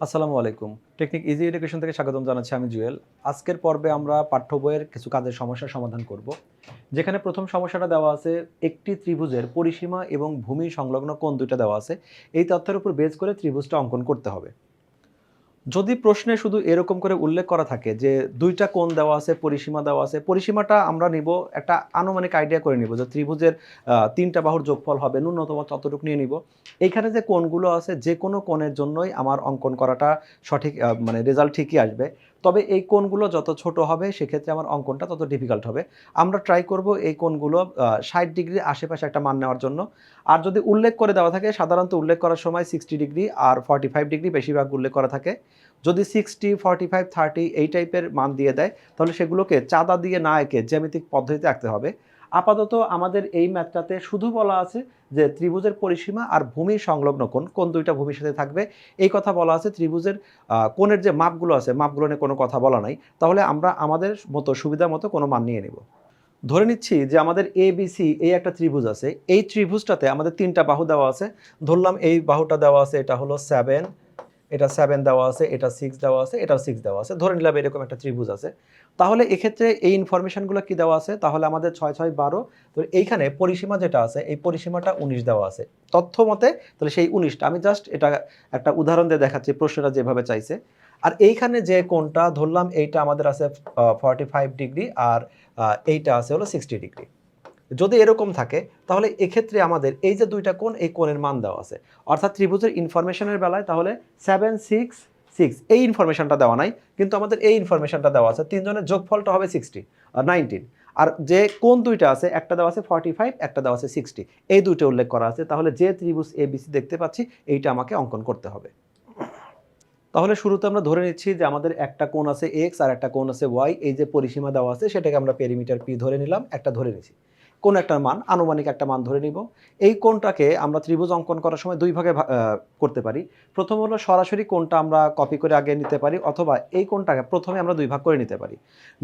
আসসালামু আলাইকুম। Technique easy education থেকে স্বাগতম জানাচ্ছি আমি জুয়েল। আজকের পর্বে আমরা পাঠ্য বইয়ের কিছু কাজের সমস্যার সমাধান করব। যেখানে প্রথম সমস্যাটা দেওয়া আছে, একটি ত্রিভুজের পরিসীমা এবং ভূমি সংলগ্ন কোণ দুইটা দেওয়া আছে। এই তথ্যের উপর বেস করে ত্রিভুজটা অঙ্কন করতে হবে। যদি প্রশ্নে শুধু এরকম করে উল্লেখ করা থাকে যে ২ টা কোণ দেওয়া আছে, পরিসীমা দেওয়া আছে। পরিসীমাটা আমরা নিব একটা আনুমানিক আইডিয়া করে নিব যে ত্রিভুজের ৩ টা বাহুর যোগফল হবে ন্যূনতম ততটুকু নিয়ে নিব। এইখানে যে কোণগুলো আছে যেকোনো কোণের জন্যই আমার অঙ্কন করাটা সঠিক মানে রেজাল্ট ঠিকই আসবে। তবে এই কোণগুলো যত ছোট হবে সেক্ষেত্রে আমার অঙ্কনটা তত ডিফিকাল্ট হবে। আমরা ট্রাই করব এই কোণগুলো ৬০ ডিগ্রির আশেপাশে একটা মান নেওয়ার জন্য। আর যদি উল্লেখ করে দেওয়া থাকে সাধারণত উল্লেখ করার সময় ৬০ ডিগ্রি আর ৪৫ ডিগ্রি বেশিরভাগ উল্লেখ করা থাকে। যদি 60, 45, 30 এই টাইপের মান দিয়ে দেয় তাহলে সেগুলোকে চাঁদা দিয়ে না এঁকে জ্যামিতিক পদ্ধতিতে আঁকতে হবে। আপাতত আমাদের এই ম্যাথটাতে শুধু বলা আছে যে ত্রিভুজের পরিসীমা আর ভূমির সংলগ্ন কোণ, কোন দুইটা ভূমির সাথে থাকবে এই কথা বলা আছে। ত্রিভুজের কোণের যে মাপগুলো আছে মাপগুলো নিয়ে কোনো কথা বলা নাই। তাহলে আমরা আমাদের মতো সুবিধা মতো কোনো মান নিয়ে নেব। ধরে নিচ্ছি যে আমাদের এবিসি এই একটা ত্রিভুজ আছে। এই ত্রিভুজটাতে আমাদের ৩ টা বাহু দেওয়া আছে। ধরলাম এই বাহুটা দেওয়া আছে, এটা হলো 7, এটা 7 দেওয়া আছে, এটা 6 দেওয়া আছে, এটাও 6 দেওয়া আছে। ধরে নিলাম এরকম একটা ত্রিভুজ আছে। তাহলে এক্ষেত্রে এই ইনফরমেশনগুলো কি দেওয়া আছে? তাহলে আমাদের ৬, ৬, ১২। তো এইখানে পরিসীমা যেটা আছে, এই পরিসীমাটা ১৯ দেওয়া আছে। তথ্য মতে তাহলে সেই ১৯ টা আমি জাস্ট এটা একটা উদাহরণ দিয়ে দেখাচ্ছি প্রশ্নটা যেভাবে চাইছে। আর এইখানে যে কোণটা ধরলাম এইটা আমাদের আছে 45 ডিগ্রি আর এইটা আছে হলো 60 ডিগ্রি। যদি এরকম থাকে তাহলে এক্ষেত্রে আমাদের এই যে ২ টা কোণ এই কোণের মান দেওয়া আছে। অর্থাৎ ত্রিভুজের ইনফরমেশনের বেলায় তাহলে 7, 6, 6 এই ইনফরমেশনটা দেওয়া নাই। কিন্তু আমাদের এই ইনফরমেশনটা দেওয়া আছে। ৩ জনের যোগফলটা হবে 60 আর 19। আর যে কোণ দুইটা আছে একটা দেওয়া আছে 45, একটা দেওয়া আছে 60। এই দুইটা উল্লেখ করা আছে। তাহলে যে ত্রিভুজ ABC দেখতে পাচ্ছি এইটা আমাকে অঙ্কন করতে হবে। তাহলে শুরুতে আমরা ধরে নিচ্ছি যে আমাদের একটা কোণ আছে x আর একটা কোণ আছে y। এই যে পরিসীমা দেওয়া আছে সেটাকে আমরা পেরিমিটার p ধরে নিলাম, একটা ধরে নিছি। কোন একটা মান আনুমানিক একটা মান ধরে নিব। এই কোণটাকে আমরা ত্রিভুজ অঙ্কন করার সময় দুই ভাগে করতে পারি। প্রথম হলো সরাসরি কোণটা আমরা কপি করে আগে নিতে পারি, অথবা এই কোণটাকে প্রথমে আমরা দুই ভাগ করে নিতে পারি।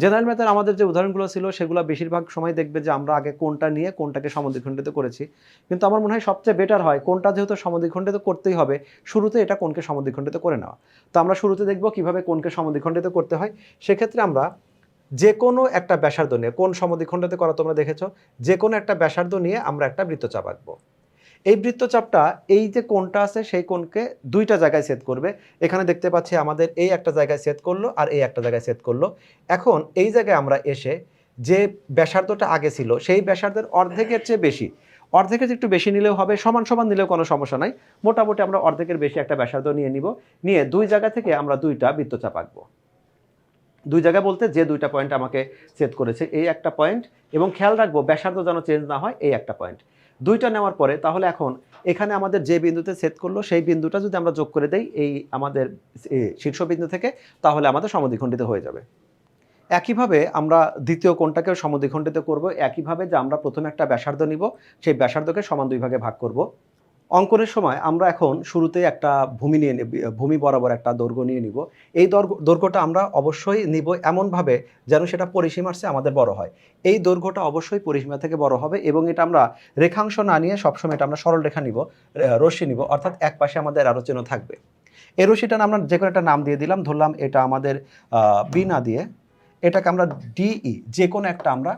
জেনারেল ম্যাথের আমাদের যে উদাহরণগুলো ছিল সেগুলো বেশিরভাগ সময় দেখবে যে আমরা আগে কোণটা নিয়ে কোণটাকে সমদ্বিখণ্ডিত করেছি। কিন্তু আমার মনে হয় সবচেয়ে বেটার হয় কোণটা যেহেতু সমদ্বিখণ্ডিত করতেই হবে, শুরুতে এটা কোণকে সমদ্বিখণ্ডিত করে নেওয়া। তো আমরা শুরুতে দেখব কিভাবে কোণকে সমদ্বিখণ্ডিত করতে হয়। সেক্ষেত্রে আমরা যেকোনো একটা ব্যাসার্ধ নিয়ে, কোণ সমদ্বিখণ্ডিত করা তোমরা দেখেছো, যেকোনো একটা ব্যাসার্ধ নিয়ে আমরা একটা বৃত্তচাপ আঁকবো। এই বৃত্তচাপটা এই যে কোণটা আছে সেই কোণকে দুইটা জায়গায় ছেদ করবে। এখানে দেখতে পাচ্ছি আমাদের এই একটা জায়গায় ছেদ করলো আর এই একটা জায়গায় ছেদ করলো। এখন এই জায়গায় আমরা এসে যে ব্যাসার্ধটা আগে ছিল সেই ব্যাসার্ধের অর্ধেকের চেয়ে বেশি, অর্ধেকের একটু বেশি নিলেও হবে, সমান সমান নিলেও কোনো সমস্যা নাই। মোটামুটি আমরা অর্ধেকের বেশি একটা ব্যাসার্ধ নিয়ে নিব। নিয়ে দুই জায়গা থেকে আমরা দুইটা বৃত্তচাপ আঁকবো। দুই জায়গা বলতে যে দুইটা পয়েন্ট আমাকে সেট করেছে এই একটা পয়েন্ট, এবং খেয়াল রাখবো ব্যাসার্ধ যেন চেঞ্জ না হয়, এই একটা পয়েন্ট। দুইটা নেওয়ার পরে তাহলে এখন এখানে আমাদের যে বিন্দুতে সেট করলো সেই বিন্দুটা যদি আমরা যোগ করে দেই এই আমাদের শীর্ষবিন্দু থেকে, তাহলে আমাদের সমদ্বিখণ্ডিত হয়ে যাবে। একইভাবে আমরা দ্বিতীয় কোণটাকেও সমদ্বিখণ্ডিত করব। একইভাবে যে আমরা প্রথমে একটা ব্যাসার্ধ নিব, সেই ব্যাসার্ধকে সমান দুই ভাগে ভাগ করব। অঙ্কনের সময় আমরা এখন শুরুতে একটা ভূমি নিয়ে ভূমি বরাবর একটা দৈর্ঘ্য নিয়ে নিব। এই দৈর্ঘ্যটা আমরা অবশ্যই নিব এমনভাবে যেন সেটা পরিসীমার চেয়ে আমাদের বড় হয়। এই দৈর্ঘ্যটা অবশ্যই পরিসীমা থেকে বড় হবে, এবং এটা আমরা রেখাংশ না নিয়ে সবসময় এটা আমরা সরল রেখা নিব, রশ্মি নিব, অর্থাৎ এক পাশে আমাদের আরও চিহ্ন থাকবে। এই রশ্মিটার আমরা যে কোনো একটা নাম দিয়ে দিলাম। ধরলাম এটা আমাদের বি না দিয়ে এটাকে আমরা ডিই, যে কোনো একটা আমরা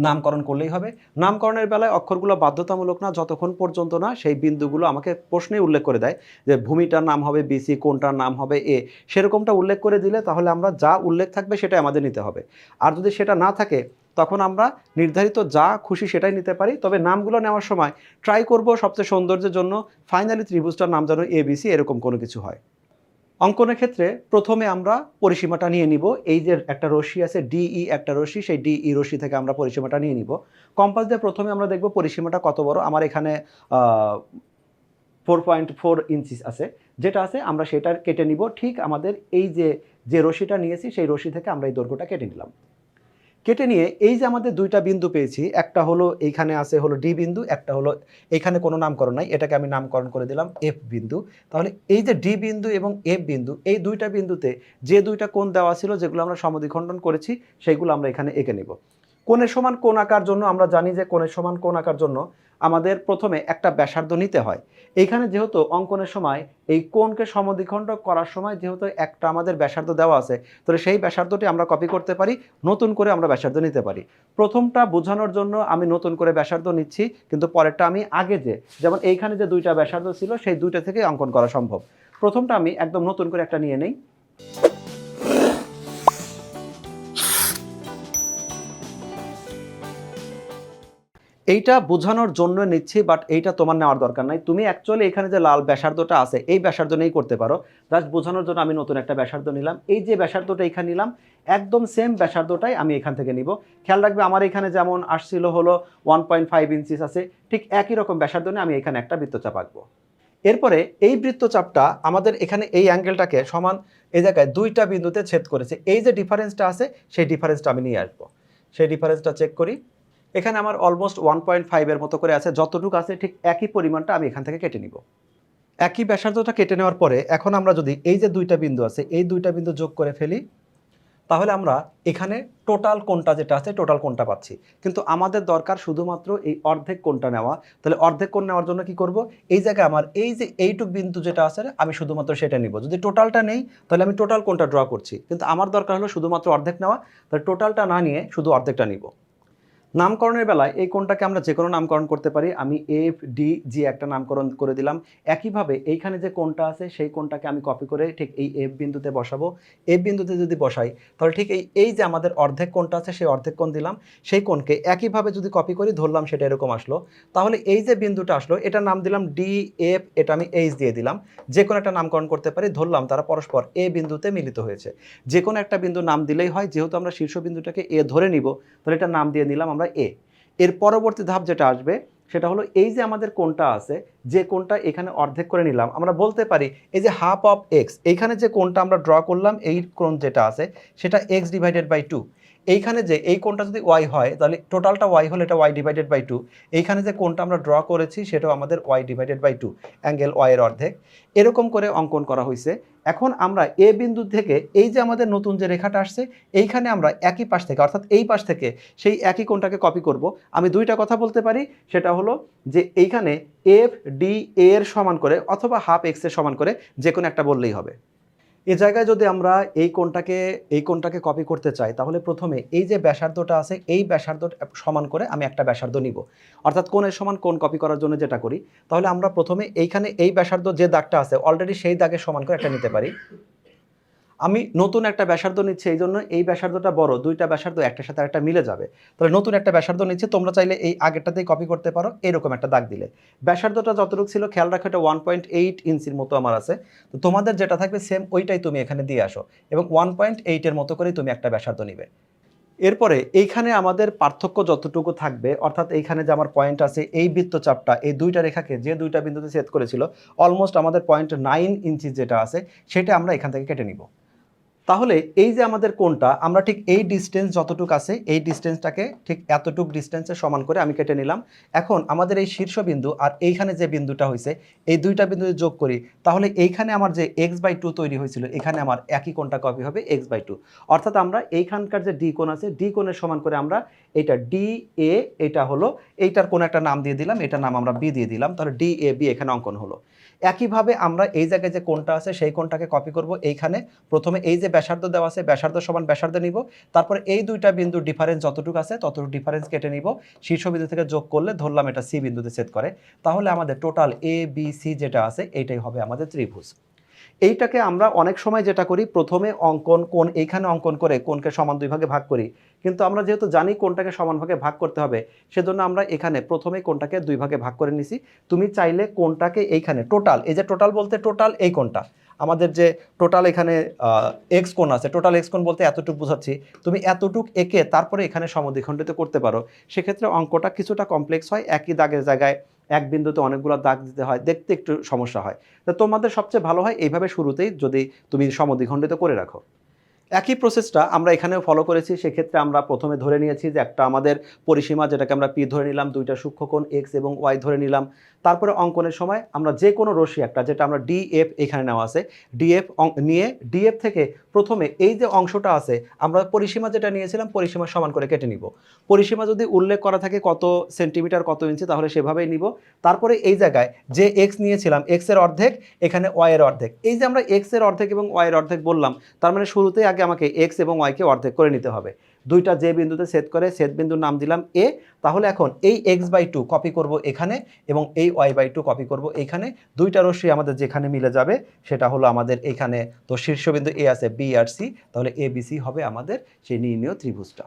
নামকরণ করলেই হবে। নামকরণের বেলায় অক্ষরগুলো বাধ্যতামূলক না যতক্ষণ পর্যন্ত না সেই বিন্দুগুলো আমাকে প্রশ্নে উল্লেখ করে দেয় যে ভূমিটার নাম হবে বিসি, কোণটার নাম হবে এ। সেরকমটা উল্লেখ করে দিলে তাহলে আমরা যা উল্লেখ থাকবে সেটাই আমাদের নিতে হবে। আর যদি সেটা না থাকে তখন আমরা নির্ধারিত যা খুশি সেটাই নিতে পারি। তবে নামগুলো নেওয়ার সময় ট্রাই করব সবচেয়ে সৌন্দর্যের জন্য ফাইনালি ত্রিভুজটার নাম যেন এবিসি এরকম কোনো কিছু হয়। অঙ্কনের ক্ষেত্রে প্রথমে আমরা পরিসীমাটা নিয়ে নিব। এই যে একটা রশ্মি আছে ডিই, একটা রশ্মি, সেই ডিই রশ্মি থেকে আমরা পরিসীমাটা নিয়ে নিব। কম্পাস দিয়ে প্রথমে আমরা দেখব পরিসীমাটা কত বড়। আমার এখানে 4.4 ইঞ্চি আছে, যেটা আছে আমরা সেটা কেটে নিব। ঠিক আমাদের এই যে রশ্মিটা নিয়েছি সেই রশ্মি থেকে আমরা এই দৈর্ঘ্যটা কেটে নিলাম। কেটে নিয়ে এই যে আমাদের দুইটা বিন্দু পেয়েছি, একটা হলো এইখানে আছে হলো ডি বিন্দু, একটা হলো এখানে কোনো নামকরণ নাই, এটাকে আমি নামকরণ করে দিলাম এফ বিন্দু। তাহলে এই যে ডি বিন্দু এবং এফ বিন্দু, এই দুইটা বিন্দুতে যে দুইটা কোণ দেওয়া ছিল যেগুলো আমরা সমদ্বিখণ্ডন করেছি সেইগুলো আমরা এখানে এঁকে নেব। কোণের সমান কোণ আঁকার জন্য আমরা জানি যে কোণের সমান কোণ আঁকার জন্য আমাদের প্রথমে একটা ব্যাসার্ধ নিতে হয়। এইখানে যেহেতু অঙ্কনের সময় এই কোণকে সমদ্বিখণ্ডক করার সময় যেহেতু একটা আমাদের ব্যাসার্ধ দেওয়া আছে, তাহলে সেই ব্যাসার্ধটি আমরা কপি করতে পারি, নতুন করে আমরা ব্যাসার্ধ নিতে পারি। প্রথমটা বোঝানোর জন্য আমি নতুন করে ব্যাসার্ধ নিচ্ছি, কিন্তু পরেরটা আমি আগে যেমন এইখানে যে দুইটা ব্যাসার্ধ ছিল সেই দুইটা থেকে অঙ্কন করা সম্ভব। প্রথমটা আমি একদম নতুন করে একটা নিয়ে নেই। এইটা বোঝানোর জন্য নিচ্ছি, বাট এইটা তোমার নেওয়ার দরকার নাই। তুমি অ্যাকচুয়ালি এখানে যে লাল ব্যাসার্ধটা আছে এই ব্যাসার্ধ নিয়েই করতে পারো। জাস্ট বোঝানোর জন্য আমি নতুন একটা ব্যাসার্ধ নিলাম। এই যে ব্যাসার্ধটা এখানে নিলাম, একদম সেম ব্যাসার্ধটাই আমি এখান থেকে নিব। খেয়াল রাখবে আমার এখানে যেমন আসছিল হলো 1.5 ইঞ্চিস আছে, ঠিক একই রকম ব্যাসার্ধ নিয়ে আমি এখানে একটা বৃত্তচাপ আঁকবো। এরপরে এই বৃত্তচাপটা আমাদের এখানে এই অ্যাঙ্গেলটাকে সমান এই জায়গায় দুইটা বিন্দুতে ছেদ করেছে। এই যে ডিফারেন্সটা আছে সেই ডিফারেন্সটা আমি নিয়ে আসবো। সেই ডিফারেন্সটা চেক করি। এখানে আমার অলমোস্ট 1.5 এর মতো করে আছে, যতটুকু আছে ঠিক একই পরিমাণটা আমি এখান থেকে কেটে নিব। একই ব্যাসার্ধটা কেটে নেওয়ার পরে এখন আমরা যদি এই যে দুইটা বিন্দু আছে এই দুইটা বিন্দু যোগ করে ফেলি, তাহলে আমরা এখানে টোটাল কোণটা যেটা আছে টোটাল কোণটা পাচ্ছি। কিন্তু আমাদের দরকার শুধুমাত্র এই অর্ধেক কোণটা নেওয়া। তাহলে অর্ধেক কোণ নেওয়ার জন্য কি করব, এই জায়গায় আমার এই যে এইটুক বিন্দু যেটা আছে আমি শুধুমাত্র সেটা নিব। যদি টোটালটা নেই তাহলে আমি টোটাল কোণটা ড্র করছি, কিন্তু আমার দরকার হলো শুধুমাত্র অর্ধেক নেওয়া। তাহলে টোটালটা না নিয়ে শুধু অর্ধেকটা নিব। নামকরণের বেলায় এই কোণটাকে আমরা যে কোনো নামকরণ করতে পারি। আমি এফ ডি জি একটা নামকরণ করে দিলাম। একইভাবে এইখানে যে কোণটা আছে সেই কোণটাকে আমি কপি করে ঠিক এই এফ বিন্দুতে বসাবো। এফ বিন্দুতে যদি বসাই তাহলে ঠিক এই যে আমাদের অর্ধেক কোণটা আছে সেই অর্ধেক কোণ দিলাম। সেই কোণকে একইভাবে যদি কপি করি, ধরলাম সেটা এরকম আসলো, তাহলে এই যে বিন্দুটা আসলো এটার নাম দিলাম ডি এফ, এটা আমি এইচ দিয়ে দিলাম। যে কোনো একটা নামকরণ করতে পারি, ধরলাম তারা পরস্পর এ বিন্দুতে মিলিত হয়েছে। যে কোনো একটা বিন্দু নাম দিলেই হয়, যেহেতু আমরা শীর্ষ বিন্দুটাকে এ ধরে নিব তাহলে এটা নাম দিয়ে নিলাম আমরা এ। এর পরবর্তী ধাপ যেটা আসবে সেটা হলো এই যে আমাদের কোণটা আছে, যে কোণটা এখানে অর্ধেক করে নিলাম, আমরা বলতে পারি এই যে হাফ অফ এক্স, এইখানে যে কোণটা আমরা ড্র করলাম এই কোণ যেটা আছে সেটা এক্স ডিভাইডেড বাই 2। এইখানে যে এই কোণটা যদি ওয়াই হয় তাহলে টোটালটা ওয়াই হলে এটা ওয়াই ডিভাইডেড বাই 2। এইখানে যে কোণটা আমরা ড্র করেছি সেটাও আমাদের Y divided by 2, angle Y এর অর্ধেক। এরকম করে অঙ্কন করা হয়েছে। এখন আমরা এ বিন্দু থেকে এই যে আমাদের নতুন যে রেখাটা আসছে এইখানে আমরা একই পাশ থেকে অর্থাৎ এই পাশ থেকে সেই একই কোণটাকে কপি করব। আমি দুইটা কথা বলতে পারি, সেটা হলো যে এইখানে এফ ডি এর সমান করে অথবা হাফ এক্স এর সমান করে যে কোনো একটা বললেই হবে। এ জায়গায় যদি আমরা এই কোণটাকে কপি করতে চাই তাহলে প্রথমে এই যে ব্যাসার্ধটা আছে এই ব্যাসার্ধ সমান করে আমি একটা ব্যাসার্ধ নিব। অর্থাৎ কোণের সমান কোণ কপি করার জন্য যেটা করি, তাহলে আমরা প্রথমে এইখানে এই ব্যাসার্ধ যে দাগটা আছে অলরেডি সেই দাগের সমান করে একটা নিতে পারি। আমি নতুন একটা ব্যাসার্ধ নিচ্ছি, এই জন্য এই ব্যাসার্ধটা বড়, দুইটা ব্যাসার্ধ একটার সাথে একটা মিলে যাবে। তাহলে নতুন একটা ব্যাসার্ধ নিচ্ছি, তোমরা চাইলে এই আগেরটাতেই কপি করতে পারো, এরকম একটা দাগ দিলে। ব্যাসার্ধটা যতটুকু ছিল খেয়াল রাখো এটা 1.8 ইঞ্চির মতো আমার আছে। তো তোমাদের যেটা থাকবে সেম ওইটাই তুমি এখানে দিয়ে আসো এবং 1.8 এর মতো করেই তুমি একটা ব্যাসার্ধ নিবে। এরপরে এইখানে আমাদের পার্থক্য যতটুকু থাকবে, অর্থাৎ এইখানে যে আমার পয়েন্ট আছে এই বৃত্তচাপটা এই দুইটা রেখাকে যে দুইটা বিন্দুতে ছেদ করেছিল অলমোস্ট আমাদের 0.9 ইঞ্চি যেটা আছে সেটা আমরা এখান থেকে কেটে নিব। তাহলে এই যে আমাদের কোণটা আমরা ঠিক এই ডিস্টেন্স যতটুকু আছে এই ডিস্টেন্সটাকে ঠিক এতটুক ডিস্টেন্সের সমান করে আমি কেটে নিলাম। এখন আমাদের এই শীর্ষবিন্দু আর এইখানে যে বিন্দুটা হয়েছে এই দুইটা বিন্দু যোগ করি, তাহলে এইখানে আমার যে x/2 তৈরি হয়েছিল এখানে আমার একই কোণটা কপি হবে x/2। অর্থাৎ আমরা এইখানকার যে ডি কোণ আছে ডি কোণের সমান করে আমরা এটা ডি এ, এটা হলো এইটার কোনো একটা নাম দিয়ে দিলাম, এটার নাম আমরা বি দিয়ে দিলাম, তাহলে ডি এ বি এখানে অঙ্কন হলো। একইভাবে আমরা এই জায়গায় যে কোণটা আছে সেই কোণটাকে কপি করব। এইখানে প্রথমে এই যে ব্যাসার্ধ দেওয়া আছে ব্যাসার্ধ সমান ব্যাসার্ধ নিব, তারপর এই দুইটা বিন্দুর ডিফারেন্স যতটুকু আছে ততটুকু ডিফারেন্স কেটে নিব। শীর্ষবিন্দু থেকে যোগ করলে ধরলাম এটা সি বিন্দুতে ছেদ করে, তাহলে আমাদের টোটাল এ বি সি যেটা আছে এইটাই হবে আমাদের ত্রিভুজ। এইটাকে আমরা অনেক সময় যেটা করি প্রথমে কোণ এইখানে অঙ্কন করে কোণকে সমান দুই ভাগে ভাগ করি, কিন্তু আমরা যেহেতু জানি কোণটাকে সমান ভাগে ভাগ করতে হবে সেজন্য আমরা এখানে প্রথমে কোণটাকে দুই ভাগে ভাগ করে নিছি। তুমি চাইলে কোণটাকে এইখানে টোটাল, এই যে টোটাল বলতে টোটাল এই কোণটা আমাদের যে টোটাল এখানে এক্স কোণ আছে, টোটাল এক্স কোণ বলতে এতটুকু বোঝাচ্ছি, তুমি এতটুক এঁকে তারপরে এখানে সমদ্বিখণ্ডিত করতে পারো। সেক্ষেত্রে অঙ্কটা কিছুটা কমপ্লেক্স হয়, একই দাগের জায়গায় এক বিন্দুতে অনেকগুলো দাগ দিতে হয়, দেখতে একটু সমস্যা হয়। তো তোমাদের সবচেয়ে ভালো হয় এইভাবে শুরুতেই যদি তুমি সমদ্বিখণ্ডিত করে রাখো। একই প্রসেসটা আমরা এখানেও ফলো করেছি। সেক্ষেত্রে আমরা প্রথমে ধরে নিয়েছি যে একটা আমাদের পরিসীমা যেটাকে আমরা পি ধরে নিলাম, দুইটা সূক্ষ্মকোণ এক্স এবং ওয়াই ধরে নিলাম। তারপরে অঙ্কনের সময় আমরা যে কোনো রশ্মি একটা যেটা আমরা ডিএফ এখানে নেওয়া আছে ডিএফ নিয়ে ডিএফ থেকে প্রথমে এই যে অংশটা আছে আমরা পরিসীমা যেটা নিয়েছিলাম পরিসীমা সমান করে কেটে নিব। পরিসীমা যদি উল্লেখ করা থাকে কত সেন্টিমিটার কত ইঞ্চি তাহলে সেভাবেই নিব। তারপরে এই জায়গায় যে এক্স নিয়েছিলাম এক্স এর অর্ধেক, এখানে ওয়াই এর অর্ধেক। এই যে আমরা এক্স এর অর্ধেক এবং ওয়াই এর অর্ধেক বললাম, তার মানে শুরুতেই আগে আমাকে এক্স এবং ওয়াইকে অর্ধেক করে নিতে হবে। দুইটা যে বিন্দুতে ছেদ করে ছেদ বিন্দুর নাম দিলাম এ। তাহলে এখন এই x/2 কপি করব এখানে এবং এই y/2 কপি করব এইখানে। দুইটা রশ্মি আমাদের যেখানে মিলে যাবে সেটা হলো আমাদের এইখানে। তো শীর্ষবিন্দু এ আছে বি আর সি, তাহলে এ বি সি হবে আমাদের সেই নির্ণীয় ত্রিভুজটা।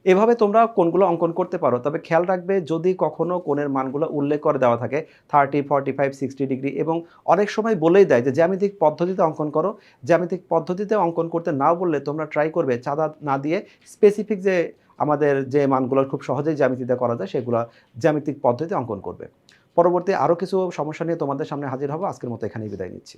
এভাবে তোমরা কোণগুলো অঙ্কন করতে পারো, তবে খেয়াল রাখবে যদি কখনো কোণের মানগুলো উল্লেখ করে দেওয়া থাকে 30, 45, 60 ডিগ্রি এবং অনেক সময় বলেই দেয় যে জ্যামিতিক পদ্ধতিতে অঙ্কন করো। জ্যামিতিক পদ্ধতিতে অঙ্কন করতে নাও বললে তোমরা ট্রাই করবে চাঁদা না দিয়ে স্পেসিফিক যে আমাদের যে মানগুলো খুব সহজেই জ্যামিতিতে করা যায় সেগুলো জ্যামিতিক পদ্ধতিতে অঙ্কন করবে। পরবর্তী আরও কিছু সমস্যা নিয়ে তোমাদের সামনে হাজির হব। আজকের মতো এখানেই বিদায় নিচ্ছি।